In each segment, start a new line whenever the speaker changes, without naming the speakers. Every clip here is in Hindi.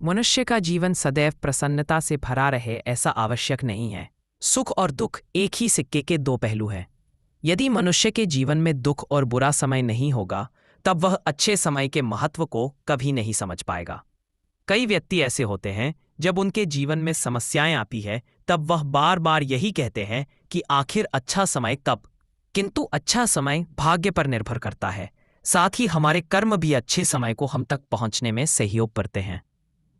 मनुष्य का जीवन सदैव प्रसन्नता से भरा रहे ऐसा आवश्यक नहीं है। सुख और दुख एक ही सिक्के के दो पहलू हैं। यदि मनुष्य के जीवन में दुख और बुरा समय नहीं होगा, तब वह अच्छे समय के महत्व को कभी नहीं समझ पाएगा। कई व्यक्ति ऐसे होते हैं, जब उनके जीवन में समस्याएं आती है, तब वह बार बार यही कहते हैं कि आखिर अच्छा समय कब। किंतु अच्छा समय भाग्य पर निर्भर करता है, साथ ही हमारे कर्म भी अच्छे समय को हम तक पहुंचने में सहयोग करते हैं।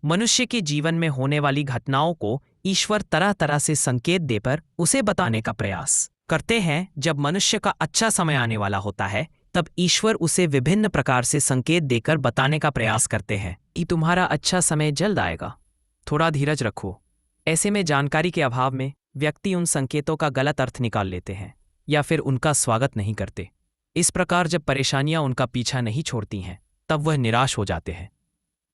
मनुष्य के जीवन में होने वाली घटनाओं को ईश्वर तरह तरह से संकेत देकर उसे बताने का प्रयास करते हैं। जब मनुष्य का अच्छा समय आने वाला होता है, तब ईश्वर उसे विभिन्न प्रकार से संकेत देकर बताने का प्रयास करते हैं कि तुम्हारा अच्छा समय जल्द आएगा, थोड़ा धीरज रखो। ऐसे में जानकारी के अभाव में व्यक्ति उन संकेतों का गलत अर्थ निकाल लेते हैं या फिर उनका स्वागत नहीं करते। इस प्रकार जब परेशानियां उनका पीछा नहीं छोड़ती हैं, तब वह निराश हो जाते हैं।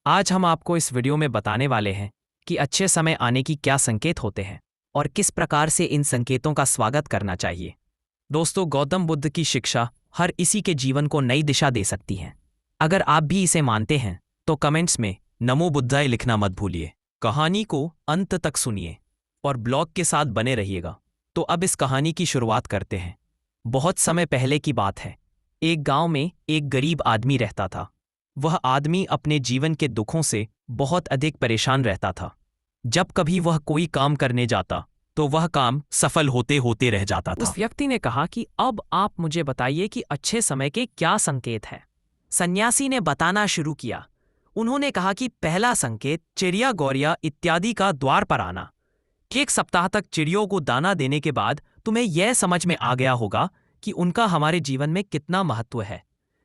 आज हम आपको इस वीडियो में बताने वाले हैं कि अच्छे समय आने की क्या संकेत होते हैं और किस प्रकार से इन संकेतों का स्वागत करना चाहिए। दोस्तों, गौतम बुद्ध की शिक्षा हर किसी के जीवन को नई दिशा दे सकती है। अगर आप भी इसे मानते हैं तो कमेंट्स में नमो बुद्धाय लिखना मत भूलिए। कहानी को अंत तक सुनिए और ब्लॉग के साथ बने रहिएगा। तो अब इस कहानी की शुरुआत करते हैं। बहुत समय पहले की बात है। एक गांव में एक गरीब आदमी रहता था। वह आदमी अपने जीवन के दुखों से बहुत अधिक परेशान रहता था। जब कभी वह कोई काम करने जाता तो वह काम सफल होते होते रह जाता था। उस व्यक्ति ने कहा कि अब आप मुझे बताइए कि अच्छे समय के क्या संकेत हैं। सन्यासी ने बताना शुरू किया। उन्होंने कहा कि पहला संकेत चिड़िया गौरिया इत्यादि का द्वार पर आना। एक सप्ताह तक चिड़ियों को दाना देने के बाद तुम्हें यह समझ में आ गया होगा कि उनका हमारे जीवन में कितना महत्व है।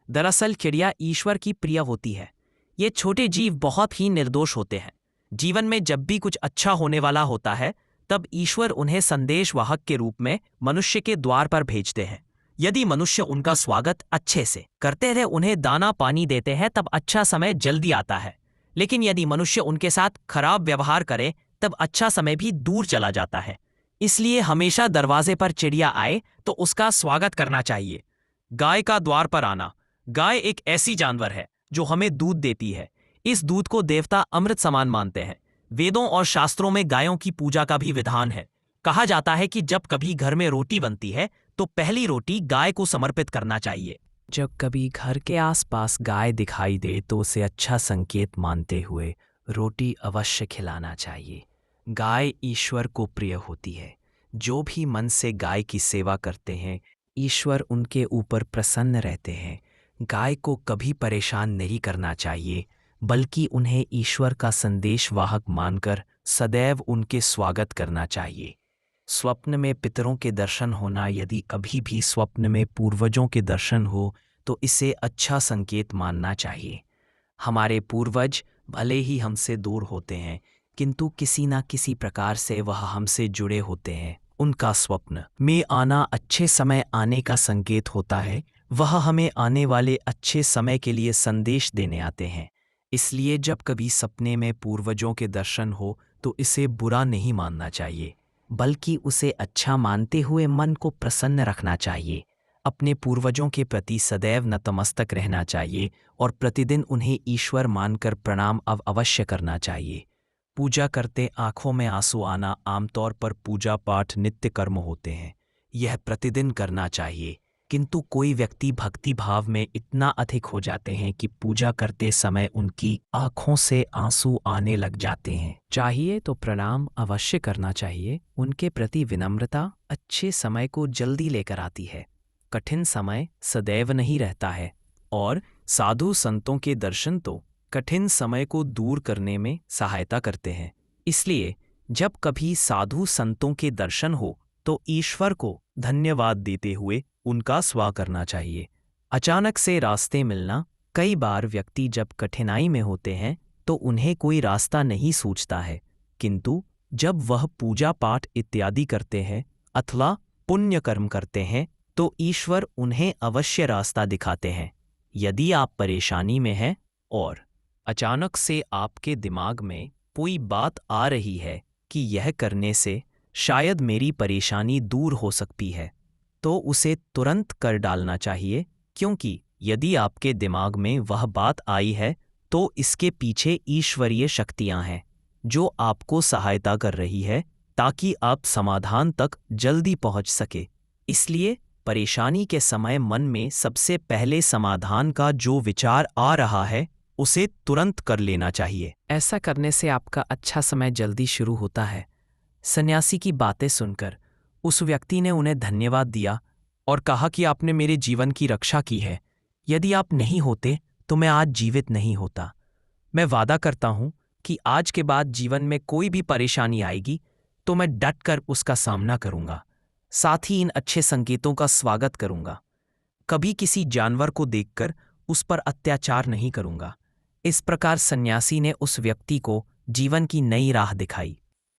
दरअसल चिड़िया ईश्वर की प्रिय होती है। ये छोटे जीव बहुत ही निर्दोष होते हैं। जीवन में जब भी कुछ अच्छा होने वाला होता है, तब ईश्वर उन्हें संदेश वाहक के रूप में मनुष्य के द्वार पर भेजते हैं। यदि मनुष्य उनका स्वागत अच्छे से करते हैं, उन्हें दाना पानी देते हैं, तब अच्छा समय जल्दी आता है। लेकिन यदि मनुष्य उनके साथ खराब व्यवहार करे, तब अच्छा समय भी दूर चला जाता है। इसलिए हमेशा दरवाजे पर चिड़िया आए तो उसका स्वागत करना चाहिए। गाय का द्वार पर आना। गाय एक ऐसी जानवर है जो हमें दूध देती है। इस दूध को देवता अमृत समान मानते हैं। वेदों और शास्त्रों में गायों की पूजा का भी विधान है। कहा जाता है कि जब कभी घर में रोटी बनती है तो पहली रोटी गाय को समर्पित करना चाहिए। जब कभी घर के आसपास गाय दिखाई दे तो उसे अच्छा संकेत मानते हुए रोटी अवश्य खिलाना चाहिए। गाय ईश्वर को प्रिय होती है। जो भी मन से गाय की सेवा करते हैं, ईश्वर उनके ऊपर प्रसन्न रहते हैं। गाय को कभी परेशान नहीं करना चाहिए, बल्कि उन्हें ईश्वर का संदेश वाहक मानकर सदैव उनके स्वागत करना चाहिए। स्वप्न में पितरों के दर्शन होना। यदि कभी भी स्वप्न में पूर्वजों के दर्शन हो तो इसे अच्छा संकेत मानना चाहिए। हमारे पूर्वज भले ही हमसे दूर होते हैं, किंतु किसी न किसी प्रकार से वह हमसे जुड़े होते हैं। उनका स्वप्न में आना अच्छे समय आने का संकेत होता है। वह हमें आने वाले अच्छे समय के लिए संदेश देने आते हैं। इसलिए जब कभी सपने में पूर्वजों के दर्शन हो तो इसे बुरा नहीं मानना चाहिए, बल्कि उसे अच्छा मानते हुए मन को प्रसन्न रखना चाहिए। अपने पूर्वजों के प्रति सदैव नतमस्तक रहना चाहिए और प्रतिदिन उन्हें ईश्वर मानकर प्रणाम अवश्य करना चाहिए। पूजा करते आंखों में आंसू आना। आमतौर पर पूजा पाठ नित्य कर्म होते हैं, यह प्रतिदिन करना चाहिए। किंतु कोई व्यक्ति भक्ति भाव में इतना अधिक हो जाते हैं कि पूजा करते समय उनकी आंखों से आंसू आने लग जाते हैं। चाहिए तो प्रणाम अवश्य करना चाहिए। उनके प्रति विनम्रता अच्छे समय को जल्दी लेकर आती है। कठिन समय सदैव नहीं रहता है और साधु संतों के दर्शन तो कठिन समय को दूर करने में सहायता करते हैं। इसलिए जब कभी साधु संतों के दर्शन हो तो ईश्वर को धन्यवाद देते हुए उनका स्वागत करना चाहिए। अचानक से रास्ते मिलना। कई बार व्यक्ति जब कठिनाई में होते हैं तो उन्हें कोई रास्ता नहीं सूझता है, किंतु जब वह पूजा पाठ इत्यादि करते हैं अथवा पुण्य कर्म करते हैं तो ईश्वर उन्हें अवश्य रास्ता दिखाते हैं। यदि आप परेशानी में हैं और अचानक से आपके दिमाग में कोई बात आ रही है कि यह करने से शायद मेरी परेशानी दूर हो सकती है, तो उसे तुरंत कर डालना चाहिए, क्योंकि यदि आपके दिमाग में वह बात आई है तो इसके पीछे ईश्वरीय शक्तियां हैं जो आपको सहायता कर रही है ताकि आप समाधान तक जल्दी पहुंच सके। इसलिए परेशानी के समय मन में सबसे पहले समाधान का जो विचार आ रहा है उसे तुरंत कर लेना चाहिए। ऐसा करने से आपका अच्छा समय जल्दी शुरू होता है। सन्यासी की बातें सुनकर उस व्यक्ति ने उन्हें धन्यवाद दिया और कहा कि आपने मेरे जीवन की रक्षा की है। यदि आप नहीं होते तो मैं आज जीवित नहीं होता। मैं वादा करता हूं कि आज के बाद जीवन में कोई भी परेशानी आएगी तो मैं डट कर उसका सामना करूंगा। साथ ही इन अच्छे संकेतों का स्वागत करूंगा। कभी किसी जानवर को देखकर उस पर अत्याचार नहीं करूंगा। इस प्रकार सन्यासी ने उस व्यक्ति को जीवन की नई राह दिखाई।